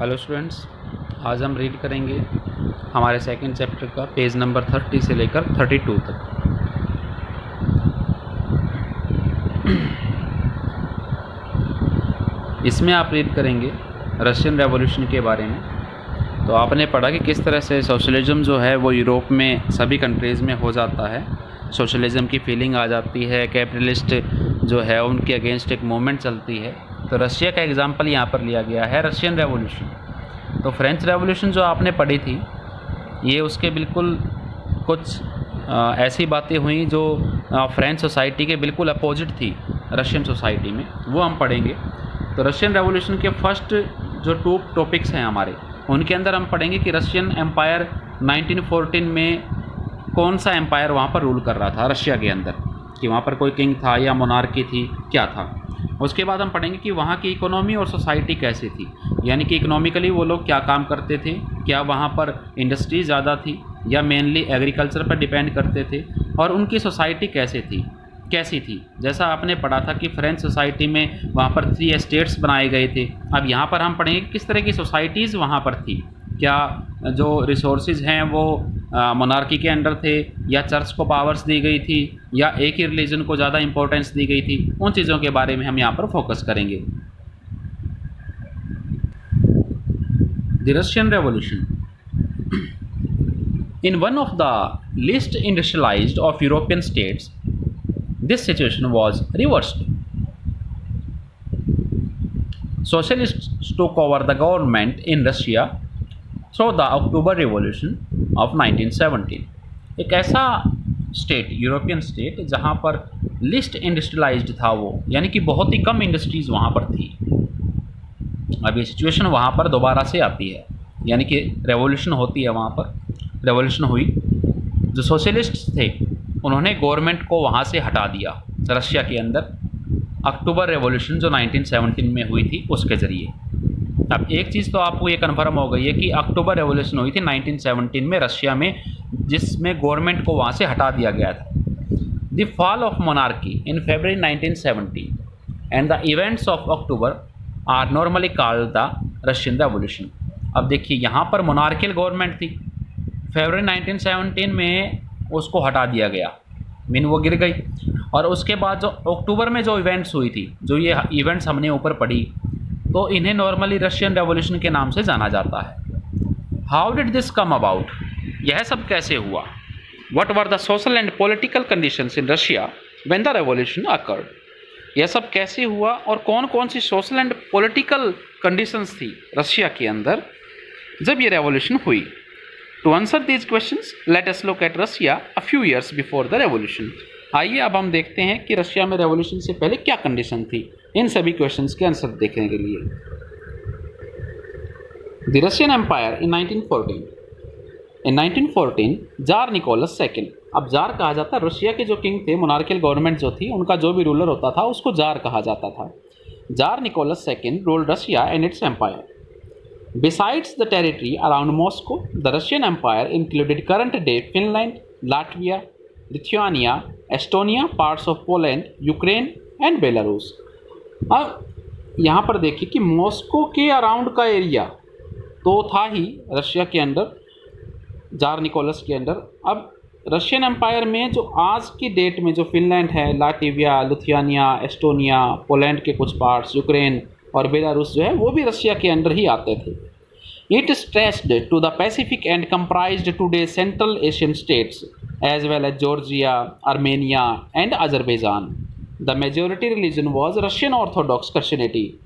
Hello students, आज हम read करेंगे हमारे सेकंड चैप्टर का पेज नंबर 30 से लेकर 32 तक। इसमें आप रीड करेंगे रशियन रेवोल्यूशन के बारे में। तो आपने पढ़ा कि किस तरह से सोशलिज्म जो है वो यूरोप में सभी कंट्रीज़ में हो जाता है। सोशलिज्म की फीलिंग आ जाती है, कैपिटलिस्ट जो है उनके अगेंस्ट एक मूवमेंट चलती है। तो रशिया का एग्जांपल यहाँ पर लिया गया है, रशियन रेवोल्यूशन। तो फ्रेंच रेवोल्यूशन जो आपने पढ़ी थी, ये उसके बिल्कुल कुछ ऐसी बातें हुई जो फ्रेंच सोसाइटी के बिल्कुल अपोजिट थी रशियन सोसाइटी में, वो हम पढ़ेंगे। तो रशियन रेवोल्यूशन के फर्स्ट जो 2 टॉपिक्स हैं हमारे, उनके अंदर हम पढ़ेंगे कि रशियन एम्पायर 1914 में कौन सा एम्पायर वहाँ पर रूल कर रहा था रशिया के अंदर, कि वहाँ पर कोई किंग था या मोनार्की थी, क्या था। उसके बाद हम पढ़ेंगे कि वहाँ की इकोनॉमी और सोसाइटी कैसी थी, यानी कि इकोनॉमिकली वो लोग क्या काम करते थे, क्या वहाँ पर इंडस्ट्री ज़्यादा थी या मेनली एग्रीकल्चर पर डिपेंड करते थे, और उनकी सोसाइटी कैसी थी। जैसा आपने पढ़ा था कि फ्रेंच सोसाइटी में वहाँ पर 3 एस्टेट्स बनाए गए थे। अब यहाँ पर हम पढ़ेंगे किस तरह की सोसाइटीज़ वहाँ पर थी, क्या जो रिसोर्सेज हैं वो मोनार्की के अंडर थे या चर्च को पावर्स दी गई थी या एक ही रिलीजन को ज़्यादा इंपॉर्टेंस दी गई थी। उन चीज़ों के बारे में हम यहाँ पर फोकस करेंगे। The Russian revolution in one of the least industrialised of European states, this situation was reversed. Socialists took over the government in Russia through the October Revolution of 1917. एक ऐसा स्टेट, यूरोपियन स्टेट, जहाँ पर list industrialised था वो, यानी कि बहुत ही कम industries वहाँ पर थी। अब ये सिचुएशन वहाँ पर दोबारा से आती है, यानी कि रेवोल्यूशन होती है, वहाँ पर रेवोल्यूशन हुई। जो सोशलिस्ट थे उन्होंने गवर्नमेंट को वहाँ से हटा दिया रशिया के अंदर, अक्टूबर रेवोल्यूशन जो 1917 में हुई थी उसके ज़रिए। अब एक चीज़ तो आपको ये कन्फर्म हो गई है कि अक्टूबर रेवोल्यूशन हुई थी 1917 में रशिया में, जिसमें गवर्नमेंट को वहाँ से हटा दिया गया था। The fall of monarchy in February 1917 and the events of October are normally called the Russian revolution. अब देखिए, यहाँ पर मोनार्कियल गवर्नमेंट थी, फरवरी 1917 में उसको हटा दिया गया, मीन वो गिर गई। और उसके बाद जो अक्टूबर में जो इवेंट्स हुई थी, जो ये इवेंट्स हमने ऊपर पढ़ी, तो इन्हें नॉर्मली रशियन रेवोल्यूशन के नाम से जाना जाता है। How did this come about? यह सब कैसे हुआ? What were the social and political conditions in Russia when the revolution occurred? यह सब कैसे हुआ और कौन कौन सी सोशल एंड पॉलिटिकल कंडीशंस थी रशिया के अंदर जब ये रेवोल्यूशन हुई? To answer these questions, let us look at Russia a few years before the revolution. आइए अब हम देखते हैं कि रशिया में रेवोल्यूशन से पहले क्या कंडीशन थी। इन सभी क्वेश्चंस के आंसर देखने के लिए the Russian empire in 1914 tsar Nicholas second. अब जार कहा जाता है, रशिया के जो किंग थे, मोनार्कियल गवर्नमेंट जो थी, उनका जो भी रूलर होता था उसको जार कहा जाता था। Tsar Nicholas second ruled Russia and its empire. Besides the territory around Moscow, the Russian Empire included current-day Finland, Latvia, Lithuania, Estonia, parts of Poland, Ukraine and Belarus. अब यहाँ पर देखिए कि मॉस्को के अराउंड का एरिया तो था ही Russia के अंदर, जार निकोलस के अंदर। अब रशियन एम्पायर में जो आज की डेट में जो फिनलैंड है, लाटविया, लिथुआनिया, एस्टोनिया, पोलैंड के कुछ पार्ट्स, यूक्रेन और बेलारूस जो है वो भी रशिया के अंडर ही आते थे। It stretched to the Pacific and comprised today Central Asian states as well as Georgia, Armenia and Azerbaijan. The majority religion was Russian Orthodox Christianity.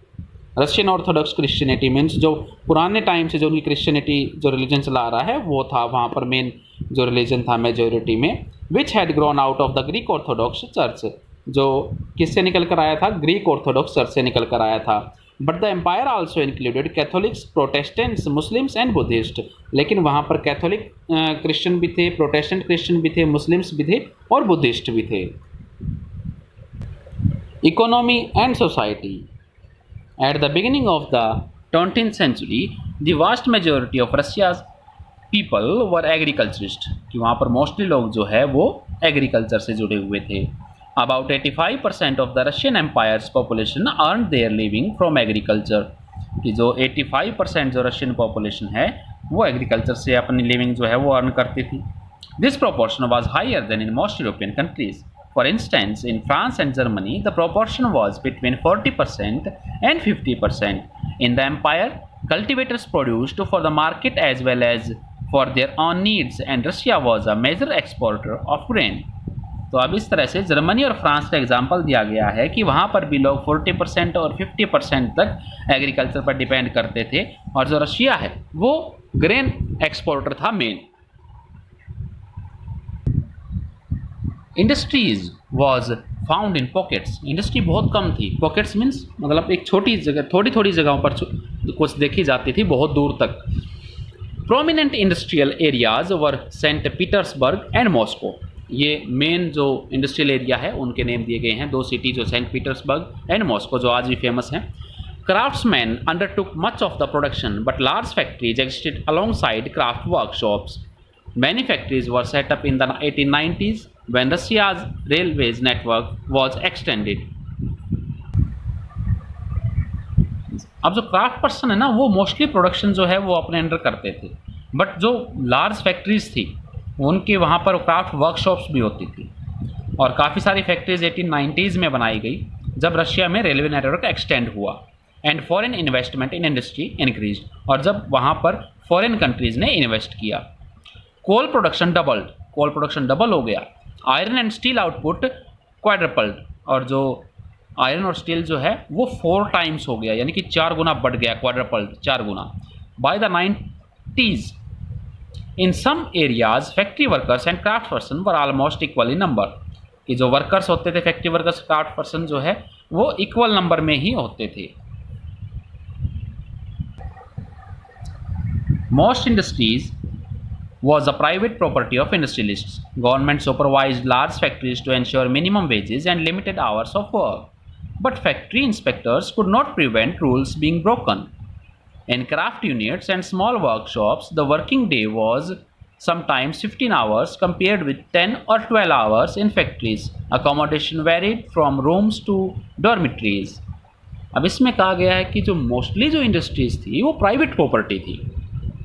Russian Orthodox Christianity means जो पुराने time से जो उनकी Christianity जो religion चला रहा है वो था वहाँ पर मेन जो रिलीजन था मेजोरिटी में, which had grown out of the Greek Orthodox church, जो किससे निकल कर आया था? ग्रीक ऑर्थोडॉक्स चर्च से निकल कर आया था। But the empire also included Catholics, Protestants, Muslims and Buddhist. लेकिन वहाँ पर कैथोलिक क्रिश्चियन भी थे, प्रोटेस्टेंट क्रिश्चियन भी थे, मुस्लिम्स भी थे और बुद्धिस्ट भी थे। Economy and society at the beginning of the 20th century, the vast majority of Russia's people were agriculturist, कि वहाँ पर मोस्टली लोग जो है वो एग्रीकल्चर से जुड़े हुए थे। About 85% of the Russian Empire's population earned their living from agriculture. कि जो 85% जो रशियन पॉपुलेशन है वो एग्रीकल्चर से अपनी लिविंग जो है वो अर्न करती थी। This proportion was higher than in most European countries. For instance in France and Germany the proportion was between 40% and 50%। In the empire cultivators produced for the market as well as for their own needs and Russia was a major exporter of grain। तो अब इस तरह से Germany और France का example दिया गया है कि वहाँ पर भी लोग 40% और 50% तक एग्रीकल्चर पर डिपेंड करते थे, और जो रशिया है वो ग्रेन एक्सपोर्टर था main. Industries was found in pockets. Industry बहुत कम थी। पॉकेट्स मीन्स मतलब एक छोटी जगह, थोड़ी थोड़ी जगहों पर कुछ देखी जाती थी, बहुत दूर तक। Prominent industrial areas were sent Petersburg and Moscow. ये मेन जो इंडस्ट्रियल एरिया है उनके नेम दिए गए हैं, दो सिटी जो सेंट पीटर्सबर्ग एंड मॉस्को जो आज भी फेमस हैं। Craftsman undertook much of the production but large factories existed alongside craft workshops. Many factories were set up in the 1890s when Russia's railways network was extended। अब जो craft person है ना वो mostly production जो है वो अपने under करते थे, बट जो लार्ज फैक्ट्रीज थी उनके वहाँ पर क्राफ्ट वर्कशॉप्स भी होती थी, और काफ़ी सारी फैक्ट्रीज 1890s में बनाई गई जब रशिया में रेलवे नेटवर्क एक्सटेंड हुआ। And foreign investment in industry increase, और जब वहाँ पर फॉरेन कंट्रीज़ ने इन्वेस्ट किया। Coal production doubled, coal production double हो गया। Iron and steel output quadrupled, और जो आयरन और स्टील जो है वो 4 टाइम्स हो गया, यानी कि 4 गुना बढ़ गया, क्वाड्रपल्ड 4 गुना। By the 90s in some areas factory workers and craft person were almost equal in number. कि जो वर्कर्स होते थे, फैक्ट्री वर्कर्स, क्राफ्ट पर्सन जो है वो इक्वल नंबर में ही होते थे। Most industries was a private property of industrialists. Government supervised large factories to ensure minimum wages and limited hours of work. But factory inspectors could not prevent rules being broken. In craft units and small workshops, the working day was sometimes 15 hours compared with 10 or 12 hours in factories. Accommodation varied from rooms to dormitories. अब इसमें कहा गया है कि जो mostly जो industries थी वो प्राइवेट प्रॉपर्टी थी।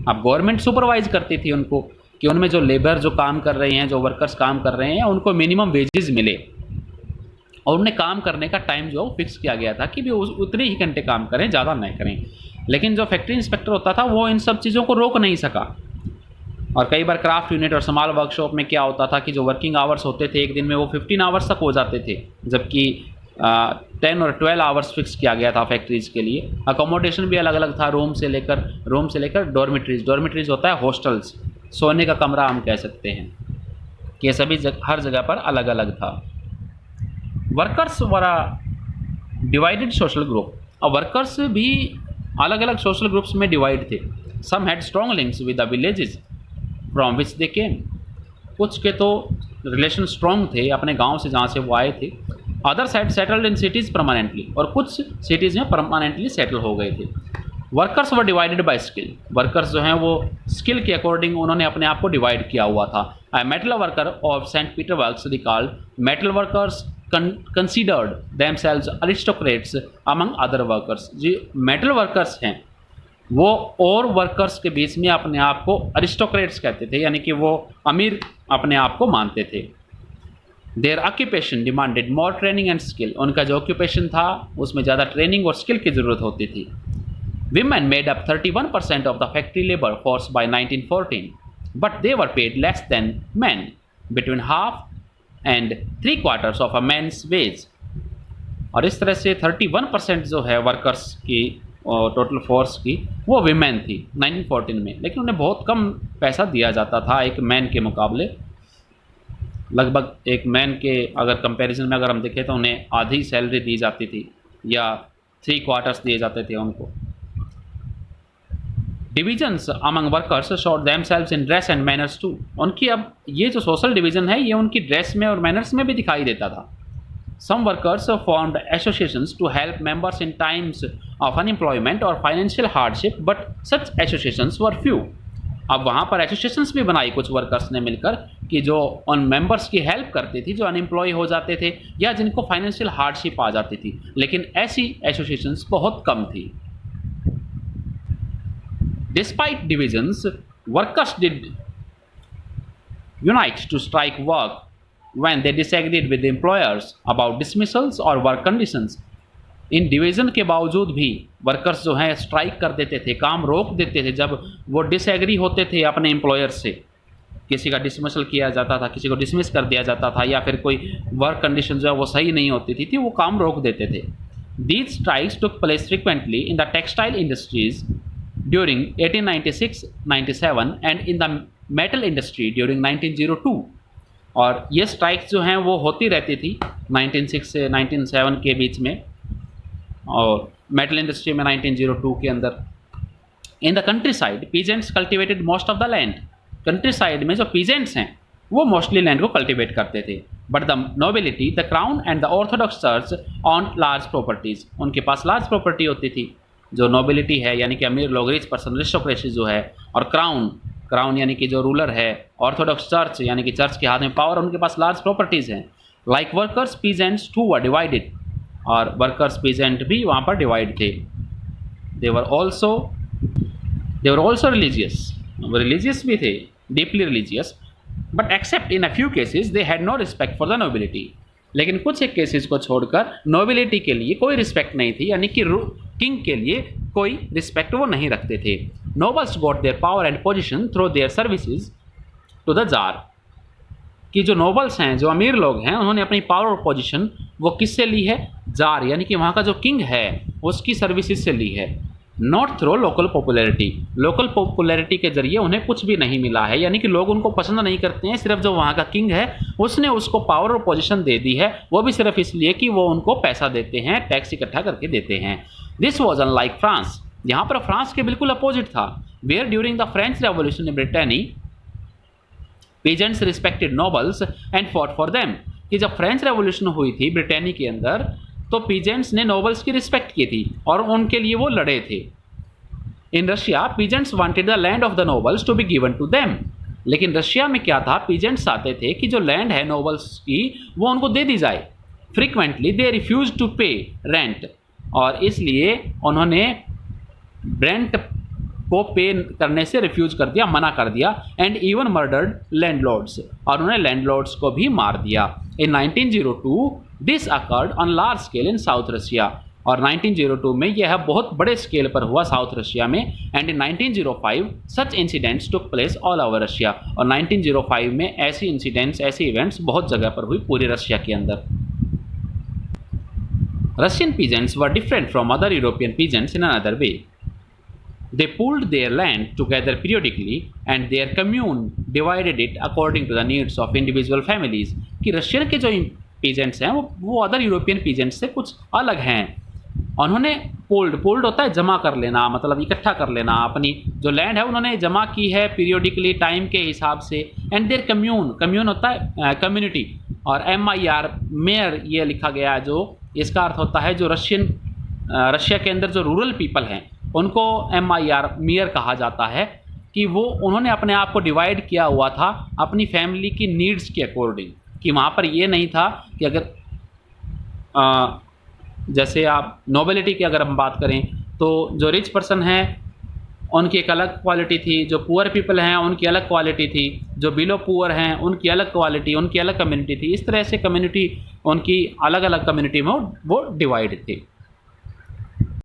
अब गवर्नमेंट सुपरवाइज करती थी उनको कि उनमें जो लेबर जो काम कर रहे हैं, जो वर्कर्स काम कर रहे हैं, उनको मिनिमम वेजेस मिले, और उन्हें काम करने का टाइम जो फिक्स किया गया था कि भी उतने ही घंटे काम करें, ज़्यादा नहीं करें। लेकिन जो फैक्ट्री इंस्पेक्टर होता था वो इन सब चीज़ों को रोक नहीं सका। और कई बार क्राफ्ट यूनिट और स्मॉल वर्कशॉप में क्या होता था कि जो वर्किंग आवर्स होते थे एक दिन में वो 15 आवर्स तक हो जाते थे, जबकि 10 और 12 आवर्स फिक्स किया गया था फैक्ट्रीज़ के लिए। अकोमोडेशन भी अलग अलग था, रूम से लेकर डॉर्मिटरीज। डॉर्मिटरीज होता है हॉस्टल्स, सोने का कमरा हम कह सकते हैं, कि सभी हर जगह पर अलग अलग था। Workers were divided social group. और वर्कर्स भी अलग अलग सोशल ग्रुप्स में डिवाइड थे। Some had strong links with the villages from which they came. कुछ के तो रिलेशन स्ट्रॉन्ग थे अपने गांव से जहाँ से वो आए थे। Others had settled in cities permanently, और कुछ सिटीज़ में परमानेंटली सेटल हो गए थे। Workers were divided by skill. Workers जो हैं वो स्किल के अकॉर्डिंग उन्होंने अपने आप को डिवाइड किया हुआ था। A metal worker of St. Petersburg recalled metal workers considered themselves aristocrats among other workers। G metal workers हैं वो और वर्कर्स के बीच में अपने आप को अरिस्टोक्रेट्स कहते थे, यानी कि वो अमीर अपने आप को मानते थे। Their occupation demanded more training and skill. उनका जो ऑक्यूपेशन था उसमें ज़्यादा ट्रेनिंग और स्किल की ज़रूरत होती थी। Women made up 31% of the factory labor force by 1914, but they were paid less than men, between half and 3/4 of a man's wage। और इस तरह से 31% जो है वर्कर्स की टोटल फोर्स की वो विमेन थी 1914 में, लेकिन उन्हें बहुत कम पैसा दिया जाता था एक मैन के मुकाबले। लगभग एक मैन के अगर कंपैरिजन में अगर हम देखें तो उन्हें आधी सैलरी दी जाती थी या 3/4 दिए जाते थे उनको। Divisions among workers showed themselves in dress and manners too. उनकी अब ये जो सोशल डिवीजन है ये उनकी ड्रेस में और मैनर्स में भी दिखाई देता था। Some workers formed associations to help members in times of unemployment और financial hardship, but such associations were few. अब वहाँ पर एसोसिएशंस भी बनाई कुछ वर्कर्स ने मिलकर कि जो उन मेंबर्स की हेल्प करती थी जो अनएम्प्लॉय हो जाते थे या जिनको फाइनेंशियल हार्डशिप आ जाती थी, लेकिन ऐसी एसोसिएशंस बहुत कम थी। Despite divisions, workers did unite to strike work when they disagreed with the employers about dismissals or work conditions. In division के बावजूद भी वर्कर्स जो हैं स्ट्राइक कर देते थे, काम रोक देते थे जब वो डिसएग्री होते थे अपने एम्प्लॉयर से। किसी का डिसमिसल किया जाता था, किसी को डिसमिस कर दिया जाता था, या फिर कोई वर्क कंडीशन जो है वो सही नहीं होती थी, वो काम रोक देते थे। These strikes took place frequently in the textile industries during 1896-97 and in the metal industry during 1902। और ये स्ट्राइक्स जो हैं वो होती रहती थी 1906 से 1907 के बीच में, और मेटल इंडस्ट्री में 1902 के अंदर। In the country side peasants cultivated most of the land. Country side में जो पीजेंट्स हैं वो मोस्टली लैंड को कल्टिवेट करते थे। But the nobility, the crown and the Orthodox church on large properties, उनके पास लार्ज प्रॉपर्टी होती थी। जो नोबिलिटी है यानी कि अमीर लोग, रिच पर्सन, अरिस्टोक्रेसी जो है, और क्राउन यानी कि जो रूलर है, ऑर्थोडॉक्स चर्च यानी कि चर्च के हाथ में पावर, उनके पास लार्ज प्रॉपर्टीज़ हैं। Like workers peasants too were divided, और वर्कर्स पीजेंट भी वहाँ पर डिवाइड थे। दे वर ऑल्सो रिलीजियस, वो रिलीजियस भी थे, deeply religious, but except in a few cases they had no respect for the nobility. लेकिन कुछ एक केसेस को छोड़कर नोबिलिटी के लिए कोई रिस्पेक्ट नहीं थी, यानी कि किंग के लिए कोई रिस्पेक्ट वो नहीं रखते थे। Nobles got their power and position through their services to the tsar, कि जो नोबल्स हैं, जो अमीर लोग हैं, उन्होंने अपनी पावर और पोजीशन वो किससे ली है? जार यानी कि वहाँ का जो किंग है उसकी सर्विसेज से ली है। Not through local popularity, local popularity के जरिए उन्हें कुछ भी नहीं मिला है, यानी कि लोग उनको पसंद नहीं करते हैं, सिर्फ जो वहाँ का किंग है उसने उसको पावर और पोजीशन दे दी है, वो भी सिर्फ इसलिए कि वो उनको पैसा देते हैं, टैक्स इकट्ठा करके देते हैं। दिस वॉज अनलाइक फ्रांस, यहाँ पर फ्रांस के बिल्कुल अपोजिट था। Where during the French revolution in Brittany peasants respected nobles and fought for them, कि जब फ्रेंच रेवोल्यूशन हुई थी ब्रिटेनी के अंदर तो पीजेंट्स ने नोबल्स की रिस्पेक्ट की थी और उनके लिए वो लड़े थे। In Russia peasants wanted the land of the nobles to be given to them, लेकिन रशिया में क्या था, पीजेंट्स आते थे कि जो लैंड है नोबल्स की वो उनको दे दी जाए। फ्रीक्वेंटली दे रिफ्यूज टू पे रेंट, और इसलिए उन्होंने रेंट को पे करने से रिफ्यूज कर दिया, मना कर दिया। एंड इवन मर्डर्ड लैंडलॉर्ड्स, और उन्होंने लैंडलॉर्ड्स को भी मार दिया। इन 1902 this occurred on large scale in south Russia, और 1902 में यह बहुत बड़े स्केल पर हुआ साउथ रशिया में। And in 1905 such incidents took place all over Russia, और 1905 में ऐसी इंसिडेंट्स, ऐसे इवेंट्स बहुत जगह पर हुई पूरी रशिया के अंदर। Russian peasants were different from other European peasants in another way. They pooled their land together periodically and their commune divided it according to the needs of individual families। कि Russian के जो peasants हैं वो other European peasants से कुछ अलग हैं। उन्होंने पोल्ड होता है जमा कर लेना, मतलब इकट्ठा कर लेना, अपनी जो लैंड है उन्होंने जमा की है पीरियोडिकली, टाइम के हिसाब से। एंड देयर कम्यून होता है कम्युनिटी, और MIR मेयर ये लिखा गया है, जो इसका अर्थ होता है जो रशिया के अंदर जो रूरल पीपल हैं उनको MIR मेयर कहा जाता है, कि वो उन्होंने अपने आप को डिवाइड किया हुआ था अपनी फैमिली की नीड्स के अकॉर्डिंग। कि वहाँ पर ये नहीं था कि अगर जैसे आप नोबिलिटी की अगर हम बात करें तो जो रिच पर्सन हैं उनकी एक अलग क्वालिटी थी, जो पुअर पीपल हैं उनकी अलग क्वालिटी थी, जो बिलो पुअर हैं उनकी अलग क्वालिटी, उनकी अलग कम्युनिटी थी। इस तरह से कम्युनिटी उनकी अलग अलग कम्युनिटी में वो डिवाइड थे।